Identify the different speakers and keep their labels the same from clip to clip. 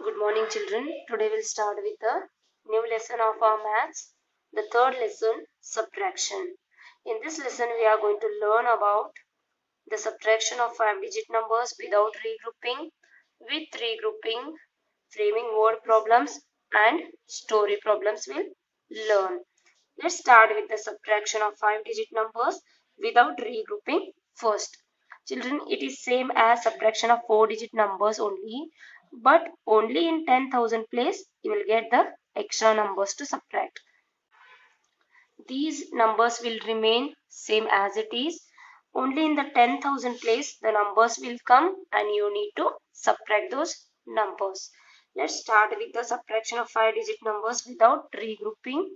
Speaker 1: Good morning, children. Today we'll start with the new lesson of our maths, the third lesson, subtraction. In this lesson, we are going to learn about the subtraction of 5-digit numbers without regrouping, with regrouping, framing word problems, and story problems we'll learn. Let's start with the subtraction of 5-digit numbers without regrouping first. Children, it is same as subtraction of 4-digit numbers only, but only in 10,000 place you will get the extra numbers to subtract. These numbers will remain same as it is. Only in the 10,000 place the numbers will come and you need to subtract those numbers. Let's start with the subtraction of 5-digit numbers without regrouping.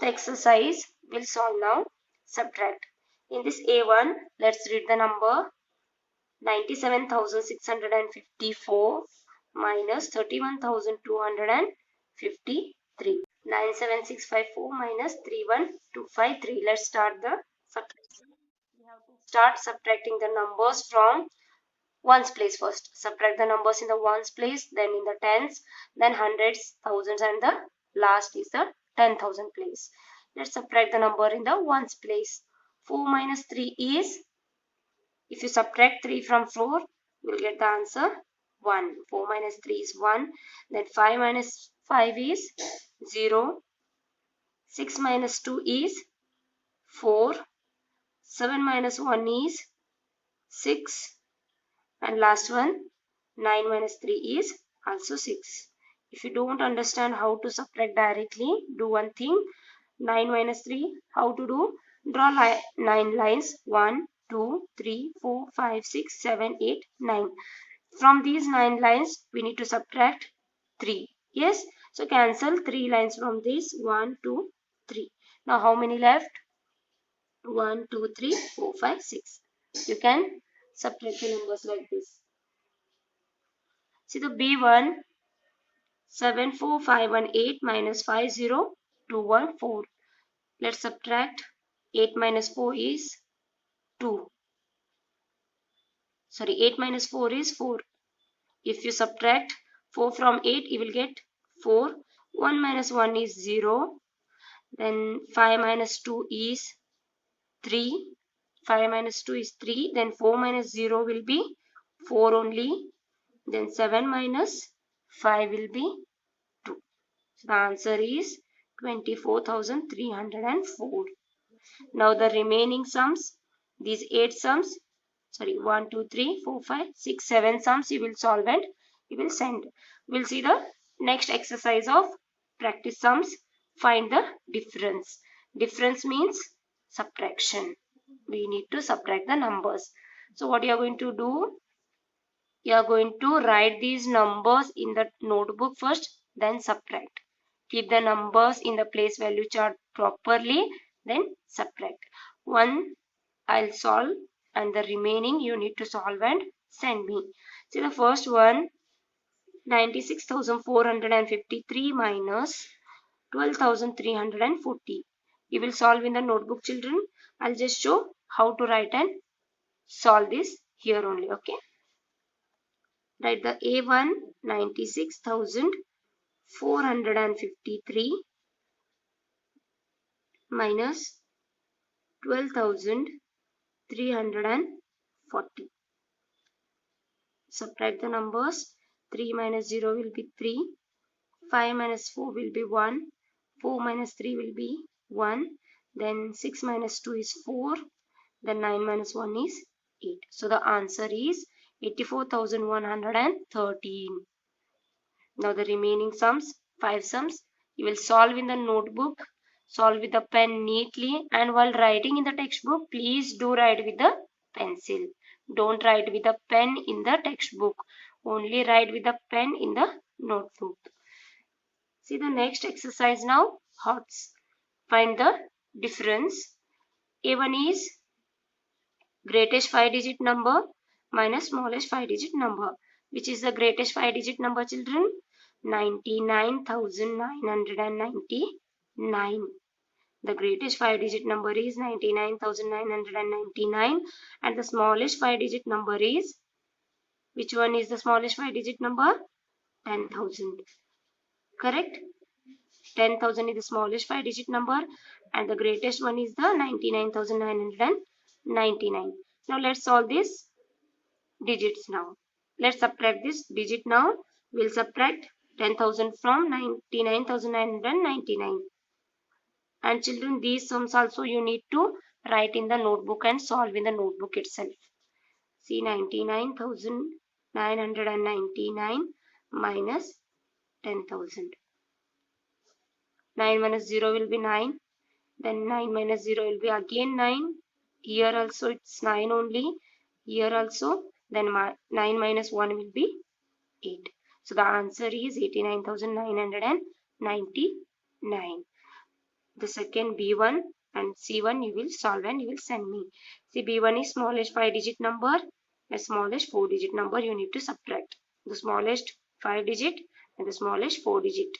Speaker 1: The exercise will solve now. Subtract. In this A1, let's read the number 97,654 minus 31,253. 97654 minus 31253. Let's start the subtraction. We have to start subtracting the numbers from ones place first. Subtract the numbers in the ones place, then in the tens, then hundreds, thousands, and the last is the 10,000 place. Let's subtract the number in the ones place. 4 minus 3 is, if you subtract 3 from 4, you will get the answer 1. 4 minus 3 is 1. Then 5 minus 5 is 0. 6 minus 2 is 4. 7 minus 1 is 6. And last one, 9 minus 3 is also 6. If you don't understand how to subtract directly, do one thing. 9 minus 3, how to do? Draw 9 lines. 1, 2, 3, 4, 5, 6, 7, 8, 9. From these 9 lines, we need to subtract 3. Yes? So cancel 3 lines from this. 1, 2, 3. Now how many left? 1, 2, 3, 4, 5, 6. You can subtract the numbers like this. See the B1, 74518 minus 50214. Let's subtract. 8 minus 4 is 2. Sorry, 8 minus 4 is 4. If you subtract 4 from 8, you will get 4. 1 minus 1 is 0. Then 5 minus 2 is 3. 5 minus 2 is 3. Then 4 minus 0 will be 4 only. Then 7 minus 5 will be 2. So the answer is 24,304. Now the remaining sums, these 8 sums, 1, 2, 3, 4, 5, 6, 7 sums you will solve and you will send. We'll see the next exercise of practice sums. Find the difference. Difference means subtraction. We need to subtract the numbers. So what you are going to do? You are going to write these numbers in the notebook first, then subtract. Keep the numbers in the place value chart properly, then subtract. One I'll solve and the remaining you need to solve and send me. See the first one, 96,453 minus 12,340. You will solve in the notebook, children. I'll just show how to write and solve this here only, okay? Write the A1, 96,453 minus 12,340. Subtract the numbers. 3 minus 0 will be 3. 5 minus 4 will be 1. 4 minus 3 will be 1. Then 6 minus 2 is 4. Then 9 minus 1 is 8. So the answer is 84,113. Now the remaining sums, 5 sums, you will solve in the notebook. Solve with the pen neatly, and while writing in the textbook, please do write with the pencil. Don't write with the pen in the textbook. Only write with the pen in the notebook. See the next exercise now. HOTS. Find the difference. A1 is greatest 5-digit number minus smallest 5-digit number. Which is the greatest 5-digit number, children? 99,999. The greatest 5-digit number is 99,999 and the smallest 5-digit number is, which one is the smallest 5-digit number? 10,000. Correct? 10,000 is the smallest 5-digit number and the greatest one is the 99,999. Now let's solve this digits now. Let's subtract this digit now. We'll subtract 10,000 from 99,999. And children, these sums also you need to write in the notebook and solve in the notebook itself. See, 99,999 minus 10,000. 9 minus 0 will be 9. Then 9 minus 0 will be again 9. Here also it's 9 only. Here also. Then 9 minus 1 will be 8. So the answer is 89,999. The second B1 and C1 you will solve and you will send me. See, B1 is smallest 5-digit number. The smallest 4-digit number you need to subtract. The smallest 5-digit and the smallest 4-digit.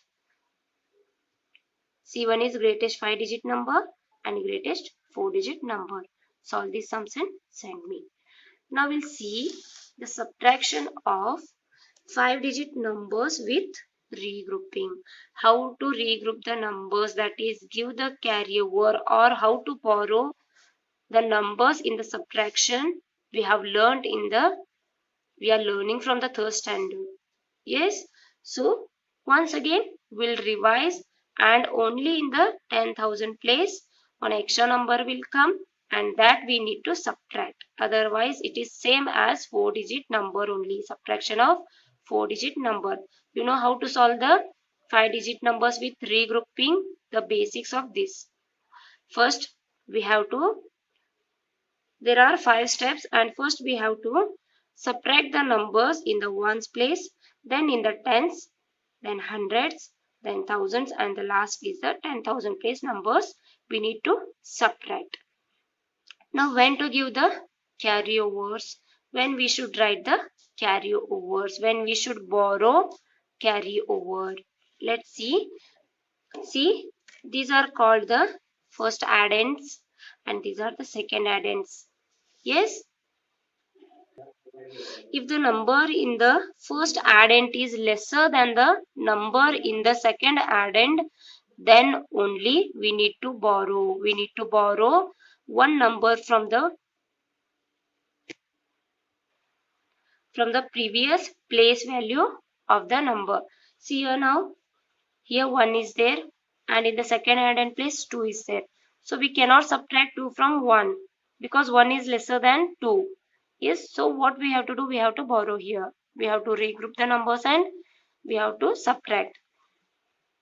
Speaker 1: C1 is greatest 5-digit number and greatest 4-digit number. Solve these sums and send me. Now we'll see the subtraction of 5-digit numbers with regrouping. How to regroup the numbers, that is give the carryover, or how to borrow the numbers in the subtraction we have learned we are learning from the third standard. Yes, so once again we'll revise, and only in the 10,000 place an extra number will come and that we need to subtract. Otherwise it is same as 4-digit number only, subtraction of 4-digit number. You know how to solve the 5-digit numbers with regrouping, the basics of this. First we have to, there are 5 steps, and first we have to subtract the numbers in the ones place, then in the tens, then hundreds, then thousands, and the last is the 10,000 place numbers we need to subtract. Now when to give the carryovers, when we should write the carryovers, when we should borrow carryover. Let's see. See, these are called the first addends and these are the second addends. Yes, if the number in the first addend is lesser than the number in the second addend, then only we need to borrow. We need to borrow one number from the previous place value of the number. See here now, here 1 is there and in the second addend place 2 is there. So we cannot subtract 2 from 1 because 1 is lesser than 2. Yes, so what we have to do, we have to borrow here. We have to regroup the numbers and we have to subtract.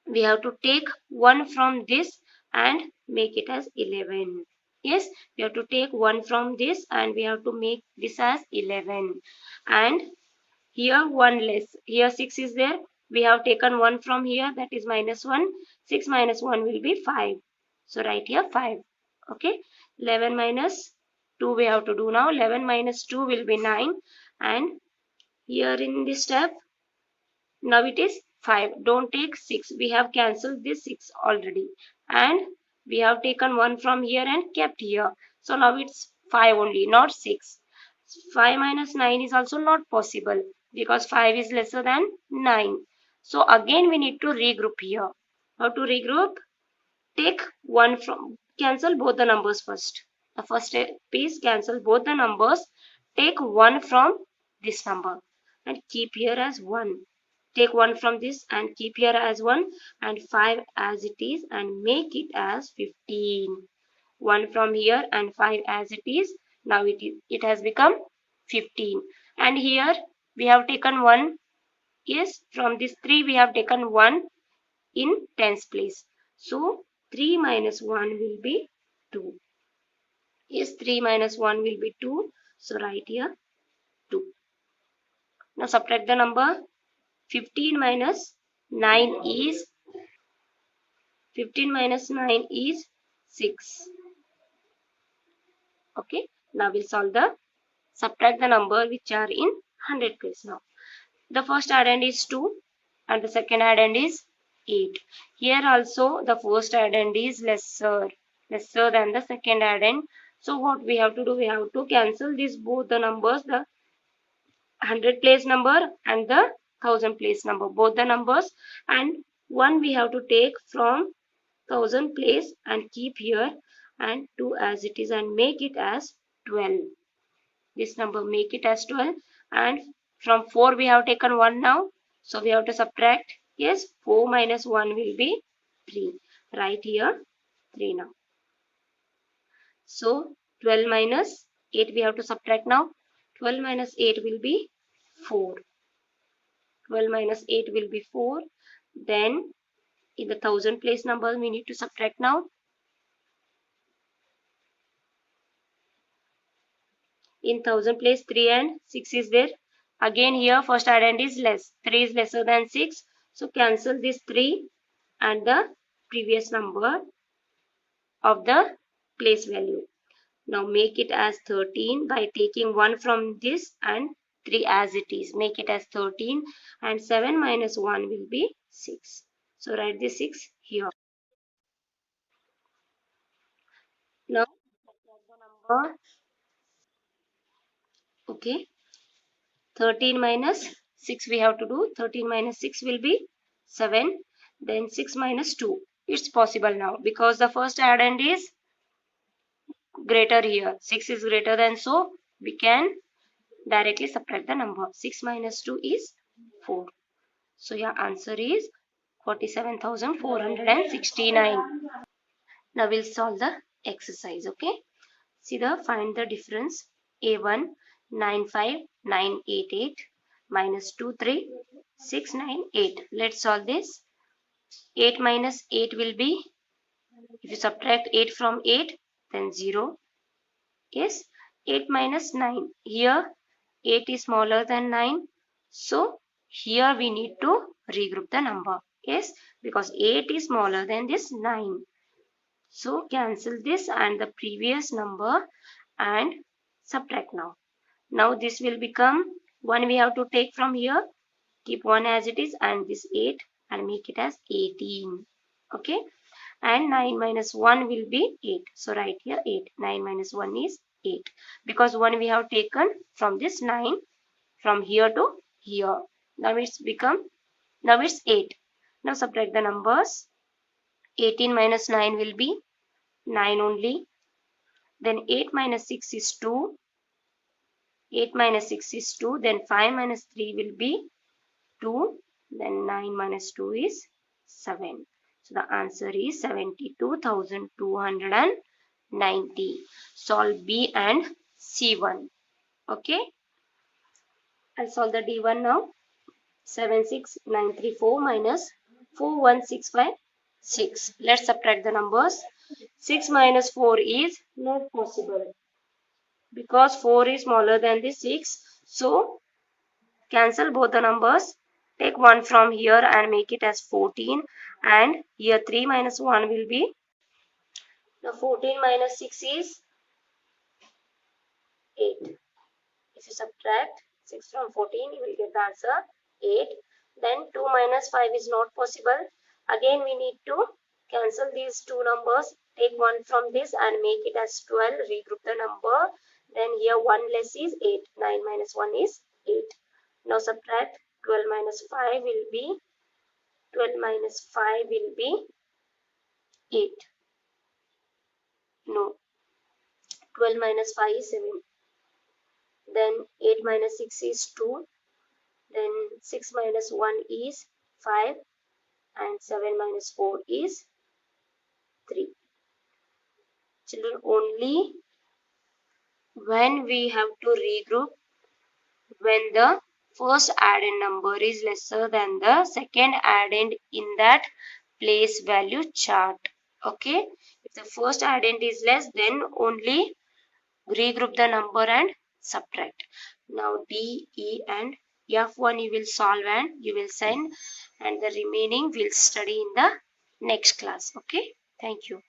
Speaker 1: We have to take 1 from this and make it as 11. Yes, we have to take 1 from this and we have to make this as 11. And here 1 less, here 6 is there. We have taken 1 from here, that is minus 1. 6 minus 1 will be 5. So write here 5. Okay, 11 minus 2 we have to do now. 11 minus 2 will be 9. And here in this step, now it is 5. Don't take 6. We have cancelled this 6 already. And we have taken 1 from here and kept here. So now it's 5 only, not 6. 5 minus 9 is also not possible because 5 is lesser than 9. So again we need to regroup here. How to regroup? Take 1 from, cancel both the numbers first. The first step is cancel both the numbers. Take 1 from this number and keep here as 1. Take 1 from this and keep here as 1 and 5 as it is and make it as 15. 1 from here and 5 as it is. Now it has become 15. And here we have taken 1. Yes, from this 3 we have taken 1 in tens place. So 3 minus 1 will be 2. Yes, 3 minus 1 will be 2. So write here 2. Now subtract the number. 15 minus 9 is 6. Okay, now we'll solve the, subtract the number which are in 100 place now. The first addend is 2 and the second addend is 8. Here also the first addend is lesser than the second addend. So what we have to do, we have to cancel these both the numbers, the 100 place number and the 1000 place number, both the numbers, and 1 we have to take from 1000 place and keep here, and 2 as it is and make it as 12. This number make it as 12, and from 4 we have taken 1 now, so we have to subtract. Yes, 4 minus 1 will be 3. Right here 3 now. So 12 minus 8 we have to subtract now. 12 minus 8 will be 4. 12 minus 8 will be 4. Then in the 1000 place number we need to subtract now. In 1000 place 3 and 6 is there. Again here first addend is less. 3 is lesser than 6. So cancel this 3 and the previous number of the place value. Now make it as 13 by taking 1 from this and 3 as it is. Make it as 13, and 7 minus 1 will be 6. So write the 6 here. Now the number, okay, 13 minus 6 we have to do. 13 minus 6 will be 7. Then 6 minus 2. It's possible now because the first addend is greater here. 6 is greater than, so we can directly subtract the number. 6 minus 2 is 4. So your answer is 47,469. Now we'll solve the exercise. Okay. See the find the difference. A1 95988 minus 23698. Let's solve this. 8 minus 8 will be, if you subtract 8 from 8, then 0. Yes. 8 minus 9. Here 8 is smaller than 9. So here we need to regroup the number. Yes, because 8 is smaller than this 9. So cancel this and the previous number and subtract now. Now this will become 1 we have to take from here. Keep 1 as it is and this 8 and make it as 18. Okay. And 9 minus 1 will be 8. So write here 8. 9 minus 1 is 8. Because 1 we have taken from this 9 from here to here. Now it's 8. Now subtract the numbers. 18 minus 9 will be 9 only. Then 8 minus 6 is 2. 8 minus 6 is 2. Then 5 minus 3 will be 2. Then 9 minus 2 is 7. So the answer is 72,290. Solve B and C1. Okay. I'll solve the D1 now. 76934 minus 41656. Let's subtract the numbers. 6 minus 4 is not possible because 4 is smaller than the 6. So cancel both the numbers. Take 1 from here and make it as 14. And here 3 minus 1 will be. Now 14 minus 6 is 8. If you subtract 6 from 14, you will get the answer 8. Then 2 minus 5 is not possible. Again we need to cancel these two numbers. Take 1 from this and make it as 12. Regroup the number. Then here 1 less is 8. 9 minus 1 is 8. Now subtract. 12 minus 5 will be 8. No. 12 minus 5 is 7. Then 8 minus 6 is 2. Then 6 minus 1 is 5. And 7 minus 4 is 3. Children, only when we have to regroup when the first addend number is lesser than the second addend in that place value chart. Okay. If the first addend is less, then only regroup the number and subtract. Now D, E and F1 you will solve and you will send, and the remaining we'll study in the next class. Okay. Thank you.